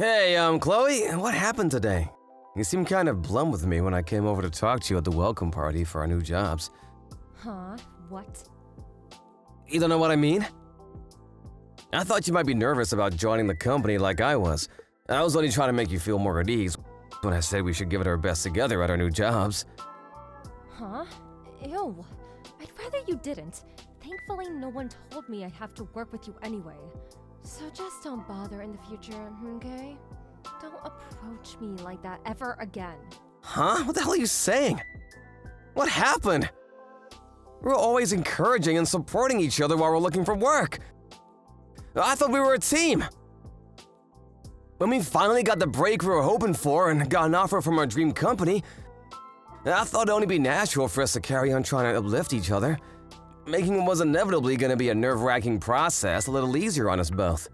Hey, Chloe, what happened today? You seemed kind of blunt with me when I came over to talk to you at the welcome party for our new jobs. Huh? What? You don't know what I mean? I thought you might be nervous about joining the company like I was. I was only trying to make you feel more at ease when I said we should give it our best together at our new jobs. Huh? Ew. I'd rather you didn't. Thankfully, no one told me I'd have to work with you anyway. So just don't bother in the future, okay? Don't approach me like that ever again. Huh? What the hell are you saying? What happened? We're always encouraging and supporting each other while we're looking for work. I thought we were a team. When we finally got the break we were hoping for and got an offer from our dream company, I thought it'd only be natural for us to carry on trying to uplift each other, making what was inevitably going to be a nerve-wracking process a little easier on us both.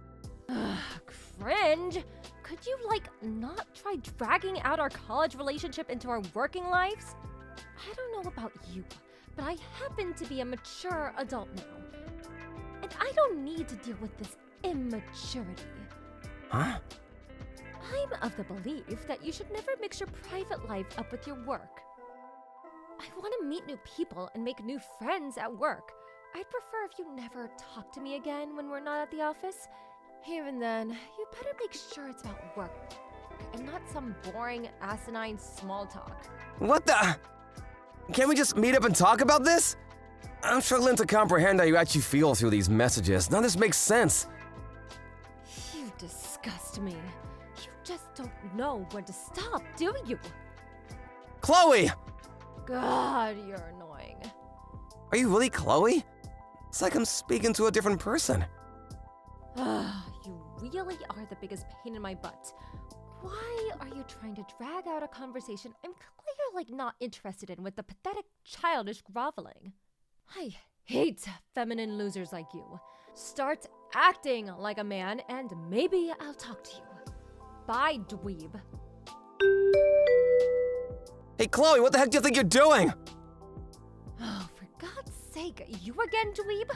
Cringe! Could you, not try dragging out our college relationship into our working lives? I don't know about you, but I happen to be a mature adult now. And I don't need to deal with this immaturity. Huh? I'm of the belief that you should never mix your private life up with your work. I want to meet new people and make new friends at work. I'd prefer if you never talk to me again when we're not at the office. Even then, you better make sure it's about work and not some boring, asinine small talk. What the? Can't we just meet up and talk about this? I'm struggling to comprehend how you actually feel through these messages. None of this makes sense. You disgust me. You just don't know when to stop, do you? Chloe! God, you're annoying. Are you really Chloe? It's like I'm speaking to a different person. You really are the biggest pain in my butt. Why are you trying to drag out a conversation I'm clearly not interested in with the pathetic, childish groveling? I hate feminine losers like you. Start acting like a man and maybe I'll talk to you. Bye, dweeb. Hey, Chloe, what the heck do you think you're doing? Oh, for God's sake, you again, dweeb?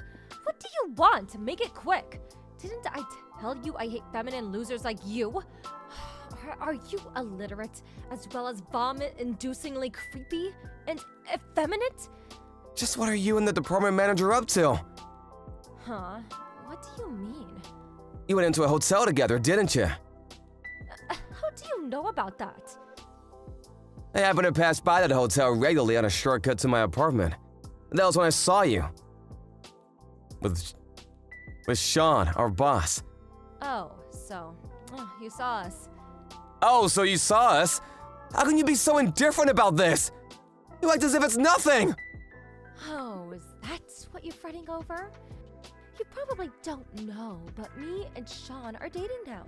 What do you want? Make it quick. Didn't I tell you I hate feminine losers like you? Are you illiterate as well as vomit-inducingly creepy and effeminate? Just what are you and the department manager up to? Huh? What do you mean? You went into a hotel together, didn't you? How do you know about that? I happened to pass by that hotel regularly on a shortcut to my apartment. That was when I saw you. With Sean, our boss. Oh, so you saw us. Oh, so you saw us? How can you be so indifferent about this? You act as if it's nothing! Oh, is that what you're fretting over? You probably don't know, but me and Sean are dating now.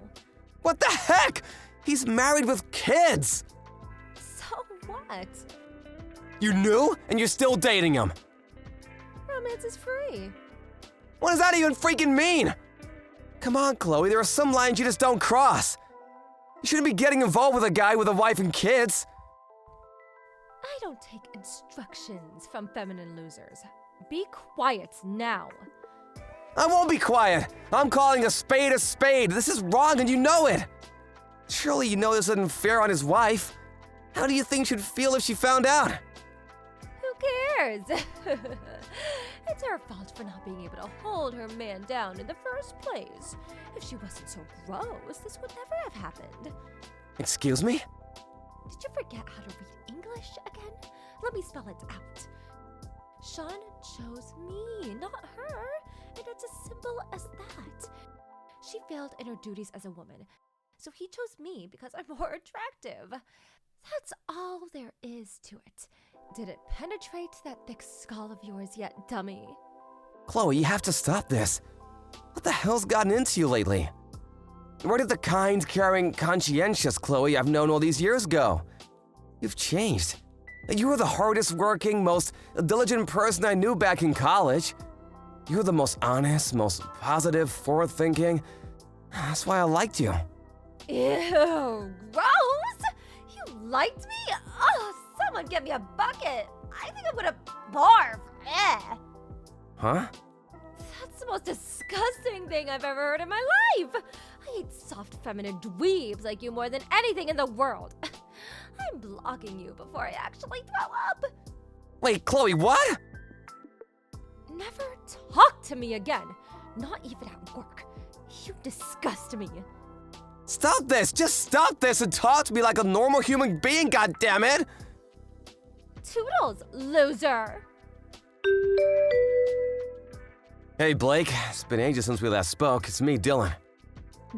What the heck? He's married with kids! So what? You knew, and you're still dating him. Romance is free. What does that even freaking mean? Come on, Chloe, there are some lines you just don't cross. You shouldn't be getting involved with a guy with a wife and kids. I don't take instructions from feminine losers. Be quiet now. I won't be quiet. I'm calling a spade a spade. This is wrong and you know it. Surely you know this isn't fair on his wife. How do you think she'd feel if she found out? Who cares? It's her fault for not being able to hold her man down in the first place. If she wasn't so gross, this would never have happened. Excuse me? Did you forget how to read English again? Let me spell it out. Sean chose me, not her. And it's as simple as that. She failed in her duties as a woman, so he chose me because I'm more attractive. That's all there is to it. Did it penetrate that thick skull of yours yet, dummy? Chloe, you have to stop this. What the hell's gotten into you lately? Where did the kind, caring, conscientious Chloe I've known all these years go? You've changed. You were the hardest working, most diligent person I knew back in college. You were the most honest, most positive, forward-thinking. That's why I liked you. Ew, gross! You liked me? Oh, someone get me a bucket. I think I'm gonna barf. Eh. Huh? That's the most disgusting thing I've ever heard in my life. I hate soft feminine dweebs like you more than anything in the world. I'm blocking you before I actually throw up. Wait, Chloe, what? Never talk to me again. Not even at work. You disgust me. Stop this! Just stop this and talk to me like a normal human being, goddammit! Toodles, loser. Hey, Blake. It's been ages since we last spoke. It's me, Dylan.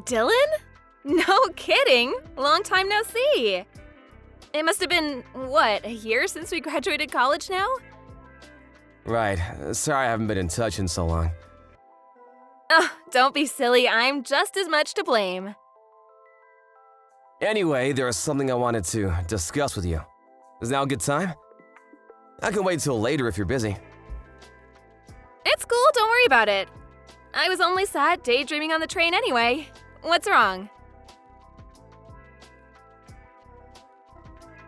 Dylan? No kidding. Long time no see. It must have been, what, a year since we graduated college now? Right. Sorry I haven't been in touch in so long. Oh, don't be silly. I'm just as much to blame. Anyway, there is something I wanted to discuss with you. Is now a good time? I can wait till later if you're busy. It's cool, don't worry about it. I was only sad daydreaming on the train anyway. What's wrong?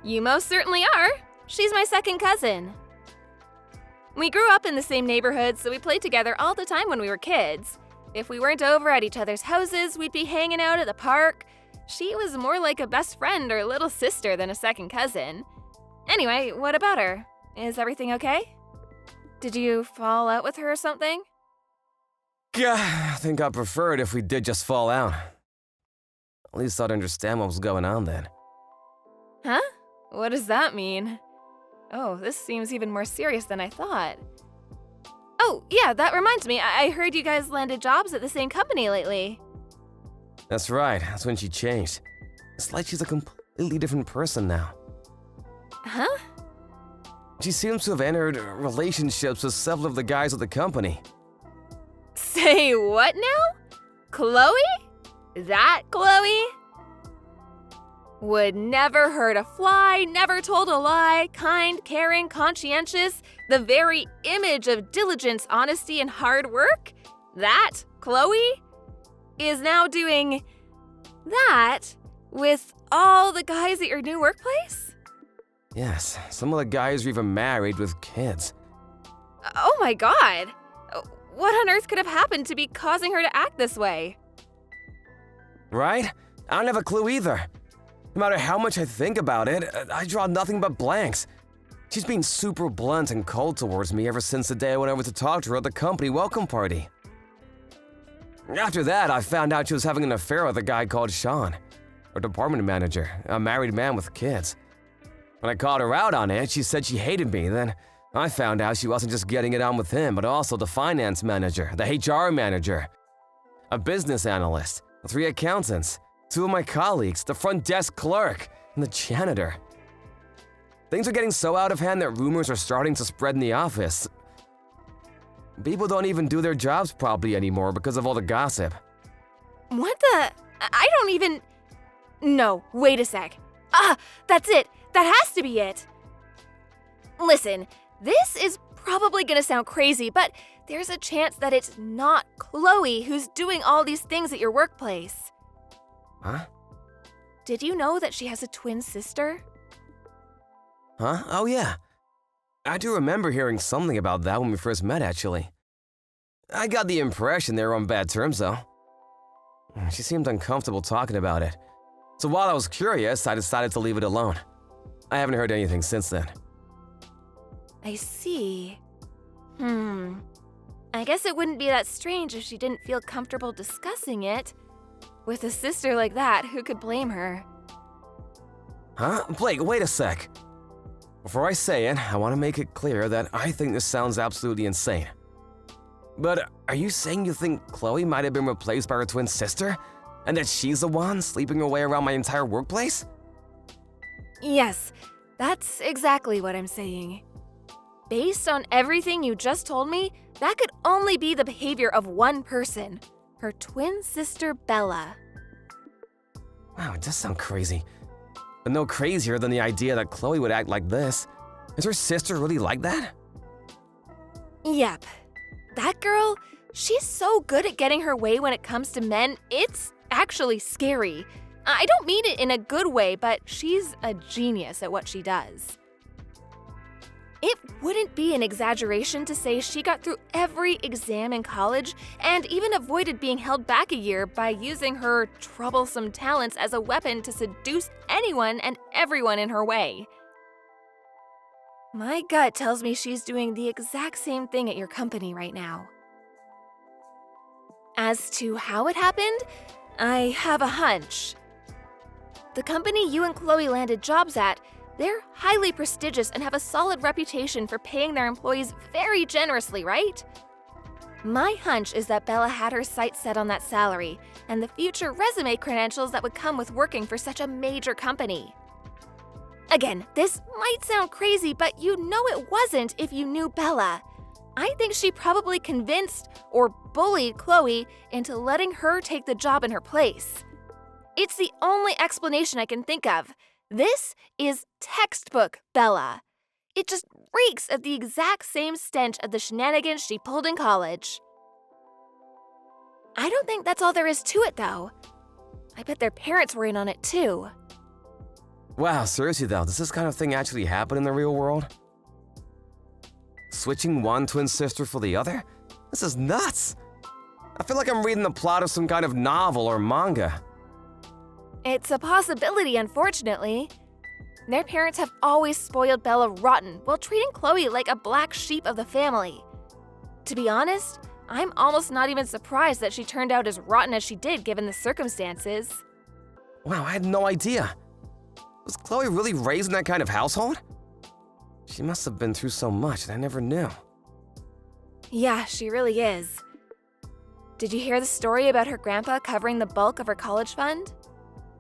You most certainly are. She's my second cousin. We grew up in the same neighborhood, so we played together all the time when we were kids. If we weren't over at each other's houses, we'd be hanging out at the park. She was more like a best friend or little sister than a second cousin. Anyway, what about her? Is everything okay? Did you fall out with her or something? Gah, I think I'd prefer it if we did just fall out. At least I'd understand what was going on then. Huh? What does that mean? Oh, this seems even more serious than I thought. Oh, yeah, that reminds me. I heard you guys landed jobs at the same company lately. That's right, that's when she changed. It's like she's a completely different person now. Huh? She seems to have entered relationships with several of the guys at the company. Say what now? Chloe? That Chloe? Would never hurt a fly, never told a lie, kind, caring, conscientious, the very image of diligence, honesty, and hard work? That Chloe is now doing that with all the guys at your new workplace? Yes, some of the guys are even married with kids. Oh my god! What on earth could have happened to be causing her to act this way? Right? I don't have a clue either. No matter how much I think about it, I draw nothing but blanks. She's been super blunt and cold towards me ever since the day I went over to talk to her at the company welcome party. After that, I found out she was having an affair with a guy called Sean, her department manager, a married man with kids. When I called her out on it, she said she hated me. Then I found out she wasn't just getting it on with him, but also the finance manager, the HR manager, a business analyst, 3 accountants, 2 of my colleagues, the front desk clerk, and the janitor. Things are getting so out of hand that rumors are starting to spread in the office. People don't even do their jobs properly anymore because of all the gossip. What the? I don't even... No, wait a sec. Ah, that's it. That has to be it. Listen, this is probably gonna sound crazy, but there's a chance that it's not Chloe who's doing all these things at your workplace. Huh? Did you know that she has a twin sister? Huh? Oh yeah. I do remember hearing something about that when we first met, actually. I got the impression they were on bad terms, though. She seemed uncomfortable talking about it. So while I was curious, I decided to leave it alone. I haven't heard anything since then. I see. I guess it wouldn't be that strange if she didn't feel comfortable discussing it. With a sister like that, who could blame her? Huh? Blake, wait a sec. Before I say it, I want to make it clear that I think this sounds absolutely insane. But are you saying you think Chloe might have been replaced by her twin sister? And that she's the one sleeping her way around my entire workplace? Yes, that's exactly what I'm saying. Based on everything you just told me, that could only be the behavior of one person, her twin sister Bella. Wow, it does sound crazy. But no crazier than the idea that Chloe would act like this. Is her sister really like that? Yep. That girl, she's so good at getting her way when it comes to men, it's actually scary. I don't mean it in a good way, but she's a genius at what she does. It wouldn't be an exaggeration to say she got through every exam in college and even avoided being held back a year by using her troublesome talents as a weapon to seduce anyone and everyone in her way. My gut tells me she's doing the exact same thing at your company right now. As to how it happened, I have a hunch. The company you and Chloe landed jobs at, they're highly prestigious and have a solid reputation for paying their employees very generously, right? My hunch is that Bella had her sights set on that salary and the future resume credentials that would come with working for such a major company. Again, this might sound crazy, but you know it wasn't if you knew Bella. I think she probably convinced or bullied Chloe into letting her take the job in her place. It's the only explanation I can think of. This is textbook Bella. It just reeks of the exact same stench of the shenanigans she pulled in college. I don't think that's all there is to it, though. I bet their parents were in on it, too. Wow, seriously though, does this kind of thing actually happen in the real world? Switching one twin sister for the other? This is nuts! I feel like I'm reading the plot of some kind of novel or manga. It's a possibility, unfortunately. Their parents have always spoiled Bella rotten while treating Chloe like a black sheep of the family. To be honest, I'm almost not even surprised that she turned out as rotten as she did given the circumstances. Wow, I had no idea. Was Chloe really raised in that kind of household? She must have been through so much that I never knew. Yeah, she really is. Did you hear the story about her grandpa covering the bulk of her college fund?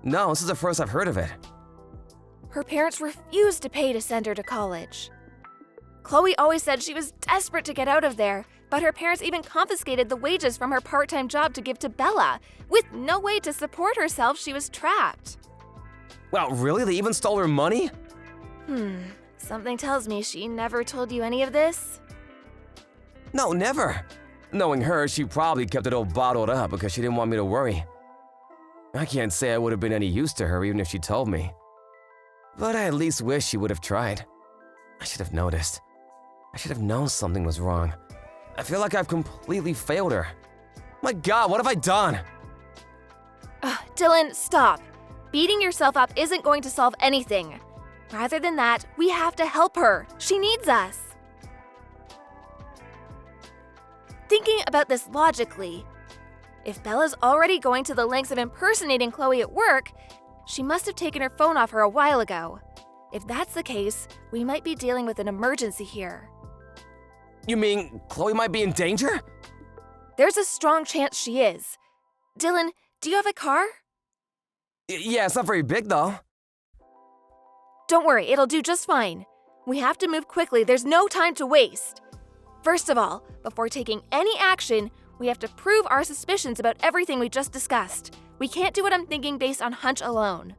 No, this is the first I've heard of it. Her parents refused to pay to send her to college. Chloe always said she was desperate to get out of there, but her parents even confiscated the wages from her part-time job to give to Bella. With no way to support herself, she was trapped. Wow, really? They even stole her money? Something tells me she never told you any of this. No, never. Knowing her, she probably kept it all bottled up because she didn't want me to worry. I can't say I would have been any use to her even if she told me. But I at least wish she would have tried. I should have noticed. I should have known something was wrong. I feel like I've completely failed her. My God, what have I done? Dylan, stop. Beating yourself up isn't going to solve anything. Rather than that, we have to help her. She needs us. Thinking about this logically, if Bella's already going to the lengths of impersonating Chloe at work, she must have taken her phone off her a while ago. If that's the case, we might be dealing with an emergency here. You mean Chloe might be in danger? There's a strong chance she is. Dylan, do you have a car? Yeah, it's not very big though. Don't worry, it'll do just fine. We have to move quickly, there's no time to waste. First of all, before taking any action, we have to prove our suspicions about everything we just discussed. We can't do what I'm thinking based on hunch alone.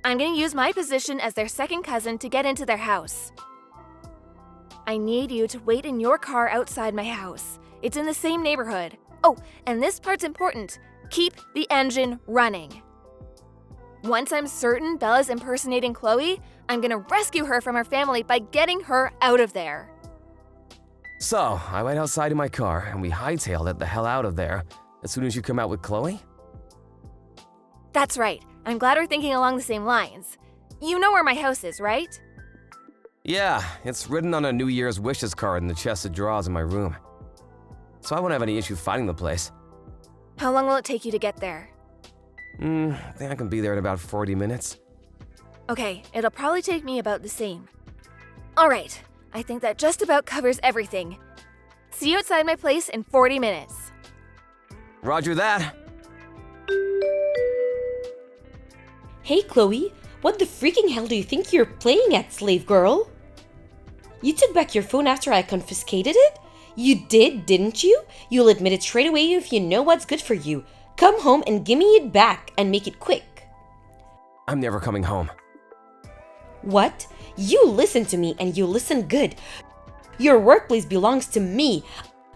I'm going to use my position as their second cousin to get into their house. I need you to wait in your car outside my house. It's in the same neighborhood. Oh, and this part's important. Keep the engine running. Once I'm certain Bella's impersonating Chloe, I'm going to rescue her from her family by getting her out of there. So, I wait outside in my car and we hightailed it the hell out of there as soon as you come out with Chloe? That's right. I'm glad we're thinking along the same lines. You know where my house is, right? Yeah, it's written on a New Year's wishes card in the chest of drawers in my room. So I won't have any issue finding the place. How long will it take you to get there? I think I can be there in about 40 minutes. Okay, it'll probably take me about the same. All right, I think that just about covers everything. See you outside my place in 40 minutes. Roger that. Hey Chloe, what the freaking hell do you think you're playing at, slave girl? You took back your phone after I confiscated it? You did, didn't you? You'll admit it straight away if you know what's good for you. Come home and give me it back and make it quick. I'm never coming home. What? You listen to me and you listen good. Your workplace belongs to me.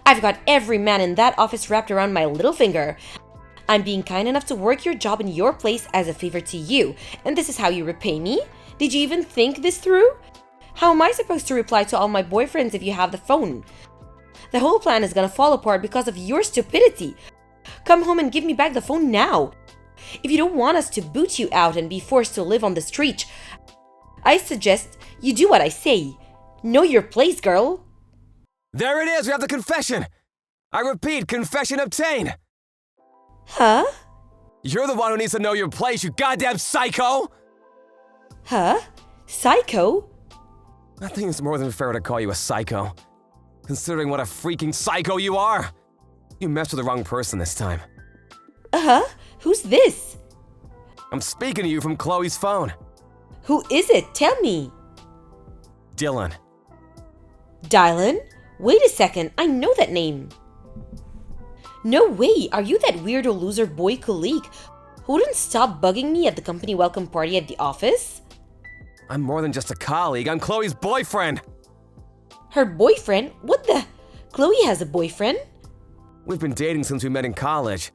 I've got every man in that office wrapped around my little finger. I'm being kind enough to work your job in your place as a favor to you, and this is how you repay me? Did you even think this through? How am I supposed to reply to all my boyfriends if you have the phone? The whole plan is gonna fall apart because of your stupidity. Come home and give me back the phone now. If you don't want us to boot you out and be forced to live on the street, I suggest you do what I say. Know your place, girl. There it is, we have the confession! I repeat, confession obtained! Huh? You're the one who needs to know your place, you goddamn psycho! Huh? Psycho? I think it's more than fair to call you a psycho. Considering what a freaking psycho you are! You messed with the wrong person this time. Uh-huh. Who's this? I'm speaking to you from Chloe's phone. Who is it? Tell me. Dylan. Dylan? Wait a second, I know that name. No way, are you that weirdo loser boy colleague who wouldn't stop bugging me at the company welcome party at the office? I'm more than just a colleague, I'm Chloe's boyfriend! Her boyfriend? What the? Chloe has a boyfriend? We've been dating since we met in college.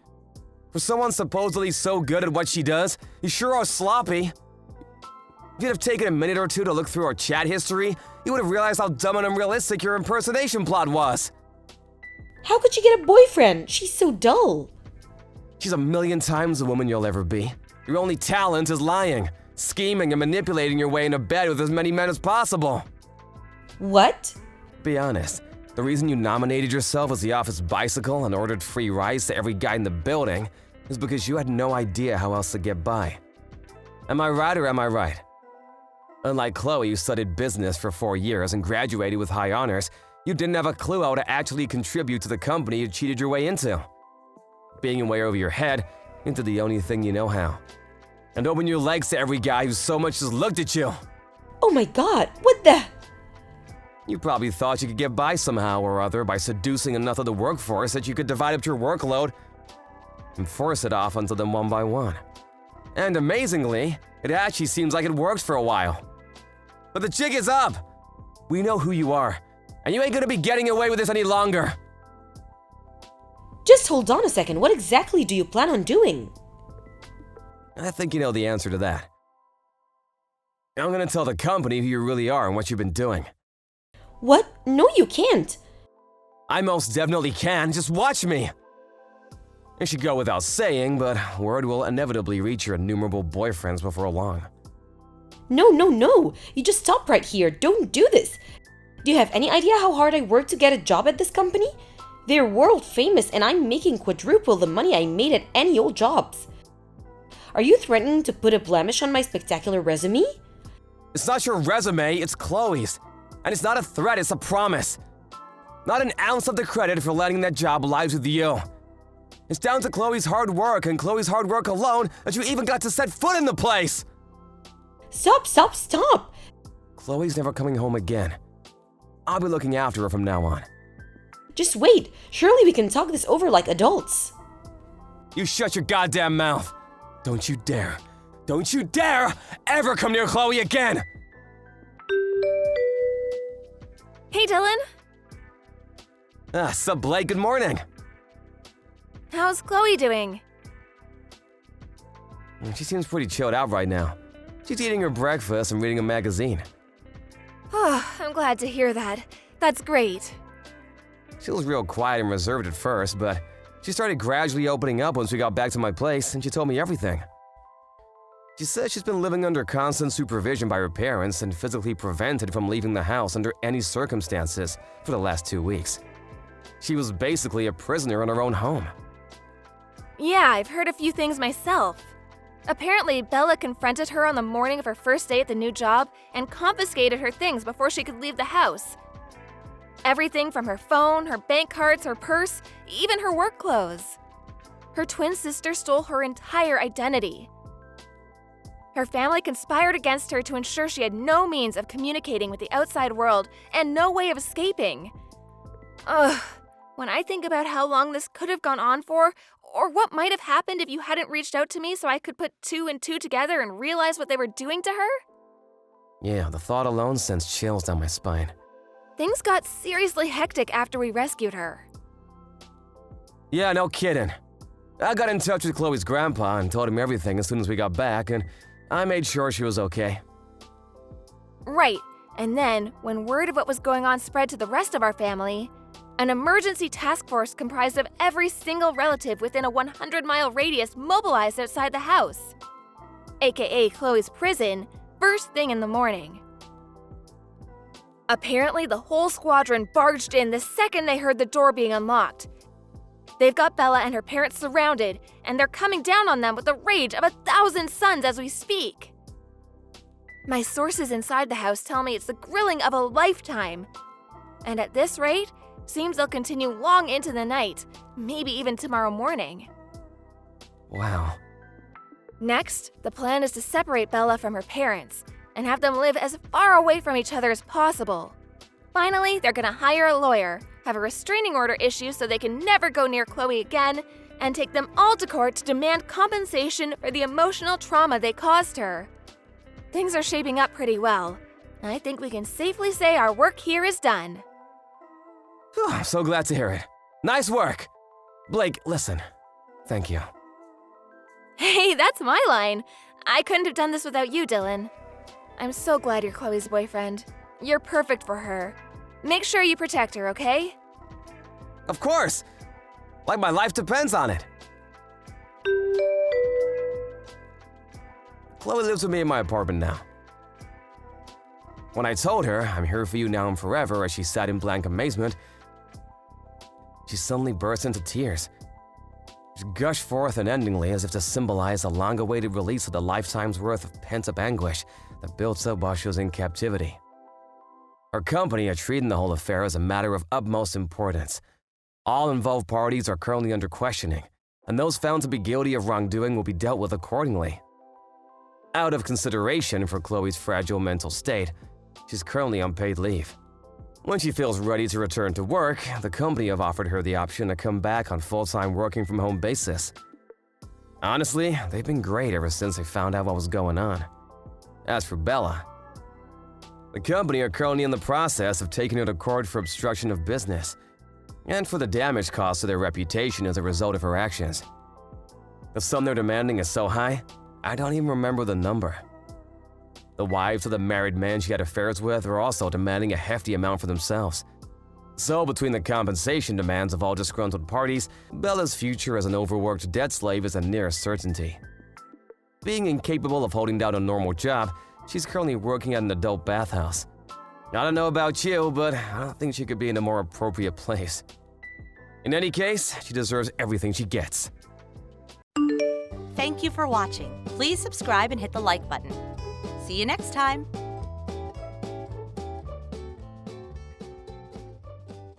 For someone supposedly so good at what she does, you sure are sloppy. If you'd have taken a minute or two to look through our chat history, you would have realized how dumb and unrealistic your impersonation plot was. How could she get a boyfriend? She's so dull. She's a million times the woman you'll ever be. Your only talent is lying, scheming and manipulating your way into bed with as many men as possible. What? Be honest, the reason you nominated yourself as the office bicycle and ordered free rides to every guy in the building is because you had no idea how else to get by. Am I right or am I right? Unlike Chloe, who studied business for 4 years and graduated with high honors, you didn't have a clue how to actually contribute to the company you cheated your way into. Being way over your head into the only thing you know how. And open your legs to every guy who so much as looked at you. Oh my god, what the? You probably thought you could get by somehow or other by seducing enough of the workforce that you could divide up your workload and force it off onto them one by one. And amazingly, it actually seems like it worked for a while. But the jig is up! We know who you are, and you ain't gonna be getting away with this any longer! Just hold on a second, what exactly do you plan on doing? I think you know the answer to that. I'm gonna tell the company who you really are and what you've been doing. What? No, you can't. I most definitely can, just watch me! It should go without saying, but word will inevitably reach your innumerable boyfriends before long. No, you just stop right here, don't do this. Do you have any idea how hard I worked to get a job at this company? They're world famous and I'm making quadruple the money I made at any old jobs. Are you threatening to put a blemish on my spectacular resume? It's not your resume, it's Chloe's. And it's not a threat, it's a promise. Not an ounce of the credit for letting that job lies with you. It's down to Chloe's hard work and Chloe's hard work alone that you even got to set foot in the place! Stop! Chloe's never coming home again. I'll be looking after her from now on. Just wait, surely we can talk this over like adults. You shut your goddamn mouth! Don't you dare ever come near Chloe again! Hey, Dylan. Sup, Blake, good morning. How's Chloe doing? She seems pretty chilled out right now. She's eating her breakfast and reading a magazine. Oh, I'm glad to hear that. That's great. She was real quiet and reserved at first, but she started gradually opening up once we got back to my place and she told me everything. She said she's been living under constant supervision by her parents and physically prevented from leaving the house under any circumstances for the last 2 weeks. She was basically a prisoner in her own home. Yeah, I've heard a few things myself. Apparently, Bella confronted her on the morning of her first day at the new job and confiscated her things before she could leave the house. Everything from her phone, her bank cards, her purse, even her work clothes. Her twin sister stole her entire identity. Her family conspired against her to ensure she had no means of communicating with the outside world and no way of escaping. Ugh, when I think about how long this could have gone on for, or what might have happened if you hadn't reached out to me so I could put 2 and 2 together and realize what they were doing to her? Yeah, the thought alone sends chills down my spine. Things got seriously hectic after we rescued her. Yeah, no kidding. I got in touch with Chloe's grandpa and told him everything as soon as we got back, and I made sure she was okay. Right. And then, when word of what was going on spread to the rest of our family, an emergency task force comprised of every single relative within a 100-mile radius mobilized outside the house, aka Chloe's prison, first thing in the morning. Apparently, the whole squadron barged in the second they heard the door being unlocked. They've got Bella and her parents surrounded, and they're coming down on them with the rage of 1,000 suns as we speak. My sources inside the house tell me it's the grilling of a lifetime. And at this rate, seems they'll continue long into the night, maybe even tomorrow morning. Wow. Next, the plan is to separate Bella from her parents and have them live as far away from each other as possible. Finally, they're gonna hire a lawyer, have a restraining order issued so they can never go near Chloe again, and take them all to court to demand compensation for the emotional trauma they caused her. Things are shaping up pretty well. I think we can safely say our work here is done. Whew, I'm so glad to hear it. Nice work. Blake, listen. Thank you. Hey, that's my line. I couldn't have done this without you, Dylan. I'm so glad you're Chloe's boyfriend. You're perfect for her. Make sure you protect her, okay? Of course. Like my life depends on it. Chloe lives with me in my apartment now. When I told her, I'm here for you now and forever, as she sat in blank amazement, she suddenly burst into tears. She gushed forth unendingly as if to symbolize a long-awaited release of the lifetime's worth of pent-up anguish that built up while she was in captivity. Her company are treating the whole affair as a matter of utmost importance. All involved parties are currently under questioning, and those found to be guilty of wrongdoing will be dealt with accordingly. Out of consideration for Chloe's fragile mental state, she's currently on paid leave. When she feels ready to return to work, the company have offered her the option to come back on full-time working from home basis. Honestly, they've been great ever since they found out what was going on. As for Bella, the company are currently in the process of taking her to court for obstruction of business and for the damage caused to their reputation as a result of her actions. The sum they're demanding is so high, I don't even remember the number. The wives of the married men she had affairs with are also demanding a hefty amount for themselves. So between the compensation demands of all disgruntled parties, Bella's future as an overworked debt slave is a near certainty. Being incapable of holding down a normal job, she's currently working at an adult bathhouse. I don't know about you, but I don't think she could be in a more appropriate place. In any case, she deserves everything she gets. Thank you for watching. Please subscribe and hit the like button. See you next time.